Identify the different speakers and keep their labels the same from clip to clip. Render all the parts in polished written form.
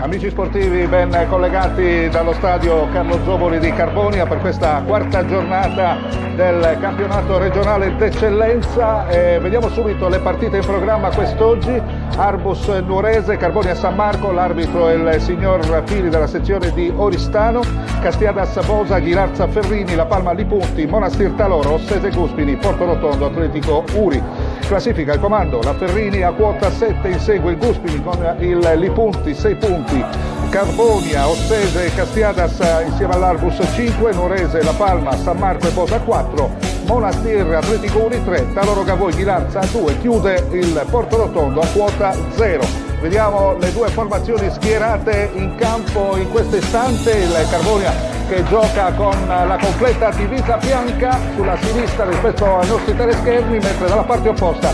Speaker 1: Amici sportivi ben collegati dallo stadio Carlo Zoboli di Carbonia per questa quarta giornata del campionato regionale d'eccellenza. Vediamo subito le partite in programma quest'oggi. Arbus Nuorese, Carbonia San Marco, l'arbitro è il signor Pili della sezione di Oristano, Castiadas Bosa, Ghilarza Ferrini, La Palma Lipunti, Monastir Taloro, Ossese Cuspini, Porto Rotondo, Atletico Uri. Classifica il comando, la Ferrini a quota 7, insegue il Cuspini con il Lipunti 6 punti, Carbonia, Ossese e Castiadas insieme all'Arbus 5, Nuorese, La Palma, San Marco e Bosa 4, Monastir, Atletico Uri 3, Taloro Gavoi, Ghilarza 2, chiude il Porto Rotondo a quota 0. Vediamo le due formazioni schierate in campo in questo istante, il Carbonia che gioca con la completa divisa bianca sulla sinistra rispetto ai nostri teleschermi, mentre dalla parte opposta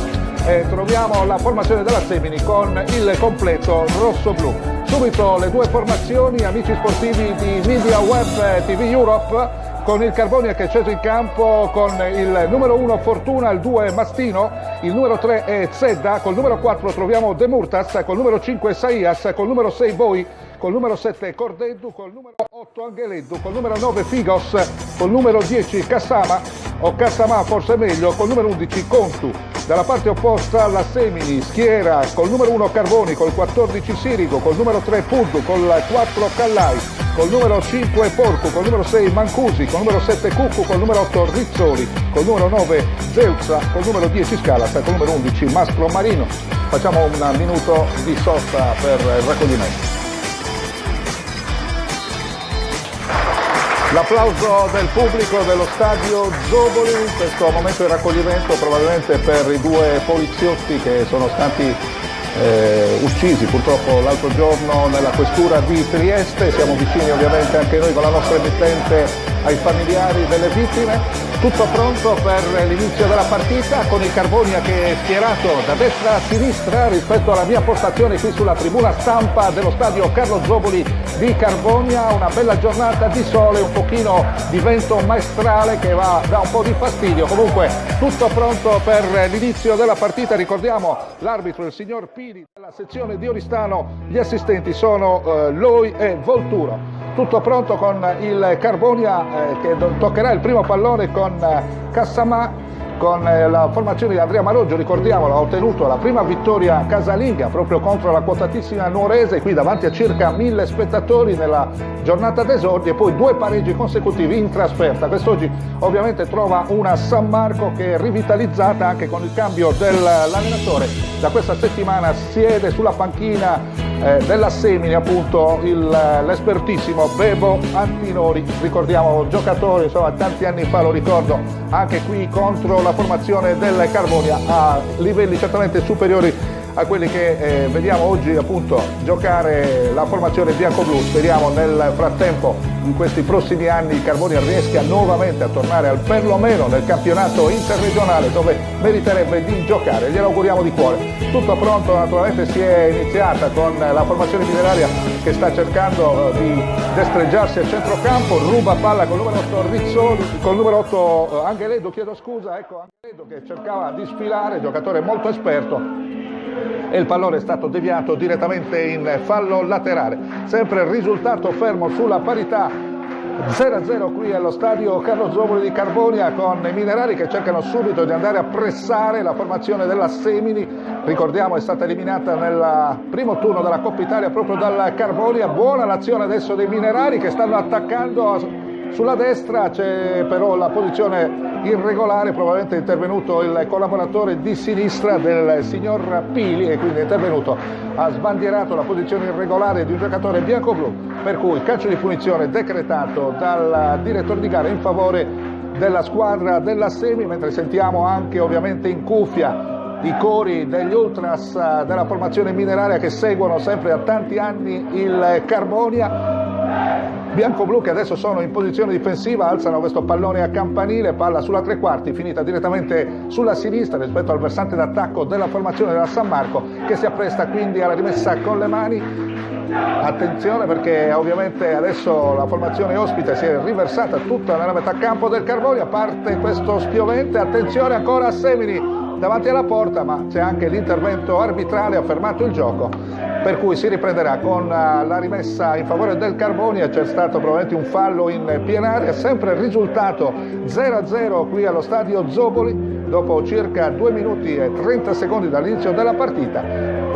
Speaker 1: troviamo la formazione della Semini con il completo rosso-blu. Subito le due formazioni, amici sportivi di Media Web TV Europe, con il Carbonia che è sceso in campo con il numero 1 Fortuna, il 2 Mastino, il numero 3 è Zedda, col numero 4 troviamo De Murtas, col numero 5 Saias, col numero 6 Boi, col numero 7 Cordeddu, col numero 8 Angeleddu, col numero 9 Figos, col numero 10 Cassama, o Cassama forse meglio, col numero 11 Contu. Dalla parte opposta la Semini schiera col numero 1 Carboni, col 14 Sirigo, col numero 3 Puddu, col 4 Callai, col numero 5 Porco, col numero 6 Mancusi, col numero 7 Cuccu, col numero 8 Rizzoli, col numero 9 Zeuzza, col numero 10 Scalas, col numero 11 Mastro Marino. Facciamo un minuto di sosta per il raccoglimento. L'applauso del pubblico dello stadio Zoboli in questo momento di raccoglimento, probabilmente per i due poliziotti che sono stati uccisi purtroppo l'altro giorno nella questura di Trieste. Siamo vicini ovviamente anche noi con la nostra emittente ai familiari delle vittime. Tutto pronto per l'inizio della partita con il Carbonia che è schierato da destra a sinistra rispetto alla mia postazione qui sulla tribuna stampa dello stadio Carlo Zoboli di Carbonia. Una bella giornata di sole, un pochino di vento maestrale che dà un po' di fastidio. Comunque tutto pronto per l'inizio della partita. Ricordiamo l'arbitro, il signor Pili della sezione di Oristano, gli assistenti sono Loi e Volturo. Tutto pronto con il Carbonia che toccherà il primo pallone con Cassama, con la formazione di Andrea Maroggio. Ricordiamolo, ha ottenuto la prima vittoria casalinga proprio contro la quotatissima Nuorese, qui davanti a circa 1000 spettatori nella giornata d'esordio, e poi 2 pareggi consecutivi in trasferta. Quest'oggi ovviamente trova una San Marco che è rivitalizzata anche con il cambio dell'allenatore. Da questa settimana siede sulla panchina della Semini appunto l'espertissimo Bebo Antinori. Ricordiamo giocatore, insomma, tanti anni fa, lo ricordo, anche qui contro la formazione del Carbonia a livelli certamente superiori a quelli che vediamo oggi appunto giocare la formazione bianco-blu. Speriamo nel frattempo, in questi prossimi anni, il Carbonia riesca nuovamente a tornare perlomeno nel campionato interregionale dove meriterebbe di giocare. Glielo auguriamo di cuore. Tutto pronto, naturalmente si è iniziata con la formazione mineraria che sta cercando di destreggiarsi al centrocampo, ruba palla col numero 8 Rizzoli, col numero 8 Angeleddu, chiedo scusa, ecco Angeleddu che cercava di sfilare, giocatore molto esperto, e il pallone è stato deviato direttamente in fallo laterale. Sempre il risultato fermo sulla parità, 0-0 qui allo stadio Carlo Zoboli di Carbonia, con i minerali che cercano subito di andare a pressare la formazione della Semini. Ricordiamo è stata eliminata nel primo turno della Coppa Italia proprio dal Carbonia. Buona l'azione adesso dei minerali che stanno attaccando sulla destra, c'è però la posizione irregolare, probabilmente è intervenuto il collaboratore di sinistra del signor Pili e quindi è intervenuto, ha sbandierato la posizione irregolare di un giocatore bianco-blu, per cui il calcio di punizione decretato dal direttore di gara in favore della squadra della Semi, mentre sentiamo anche ovviamente in cuffia i cori degli ultras della formazione mineraria che seguono sempre a tanti anni il Carbonia. Bianco-blu che adesso sono in posizione difensiva, alzano questo pallone a campanile, palla sulla tre quarti, finita direttamente sulla sinistra rispetto al versante d'attacco della formazione della San Marco, che si appresta quindi alla rimessa con le mani. Attenzione perché ovviamente adesso la formazione ospite si è riversata tutta nella metà campo del Carbonia, parte questo spiovente, attenzione ancora a Semini davanti alla porta, ma c'è anche l'intervento arbitrale, ha fermato il gioco per cui si riprenderà con la rimessa in favore del Carbonia. C'è stato probabilmente un fallo in piena area, sempre il risultato 0-0 qui allo stadio Zoboli dopo circa 2 minuti e 30 secondi dall'inizio della partita,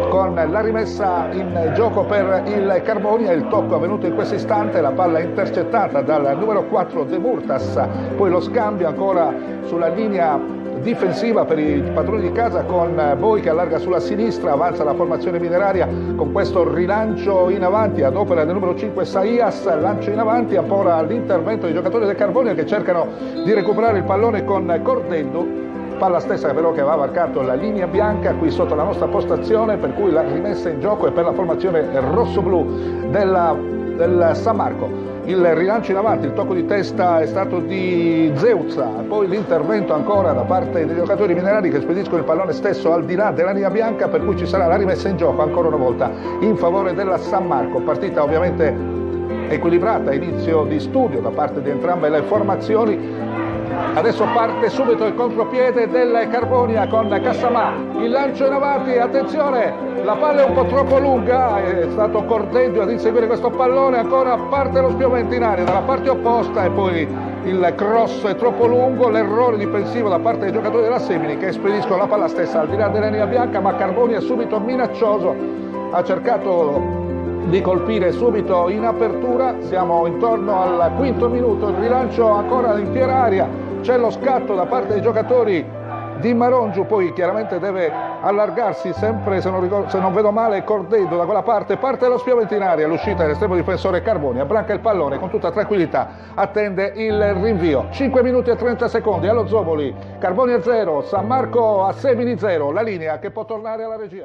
Speaker 1: con la rimessa in gioco per il Carbonia. Il tocco avvenuto in questo istante, la palla intercettata dal numero 4 De Murtas, poi lo scambio ancora sulla linea difensiva per i padroni di casa con Boi che allarga sulla sinistra, avanza la formazione mineraria con questo rilancio in avanti ad opera del numero 5 Saias, lancio in avanti, ancora l'intervento dei giocatori del Carbonia che cercano di recuperare il pallone con Cordello, palla stessa però che aveva varcato la linea bianca qui sotto la nostra postazione, per cui la rimessa in gioco è per la formazione rosso-blu del San Marco. Il rilancio in avanti, il tocco di testa è stato di Zeuzza, poi l'intervento ancora da parte dei giocatori minerari che spediscono il pallone stesso al di là della linea bianca, per cui ci sarà la rimessa in gioco ancora una volta in favore della San Marco. Partita ovviamente equilibrata, inizio di studio da parte di entrambe le formazioni. Adesso parte subito il contropiede del Carbonia con Kassamà, il lancio in avanti, attenzione, la palla è un po' troppo lunga, è stato Cordeggio ad inseguire questo pallone, ancora parte lo spiovente in aria dalla parte opposta e poi il cross è troppo lungo, l'errore difensivo da parte dei giocatori della Semini che spediscono la palla stessa al di là della linea bianca, ma Carbonia è subito minaccioso, ha cercato di colpire subito in apertura. Siamo intorno al quinto minuto, il rilancio ancora in piena aria, c'è lo scatto da parte dei giocatori di Marongiu, poi chiaramente deve allargarsi sempre, se non vedo male, Cordedo da quella parte, parte lo spiovente in aria, l'uscita dell'estremo difensore Carbonia, branca il pallone con tutta tranquillità, attende il rinvio. 5 minuti e 30 secondi allo Zoboli, Carbonia 0, San Marco a Semini 0, la linea che può tornare alla regia.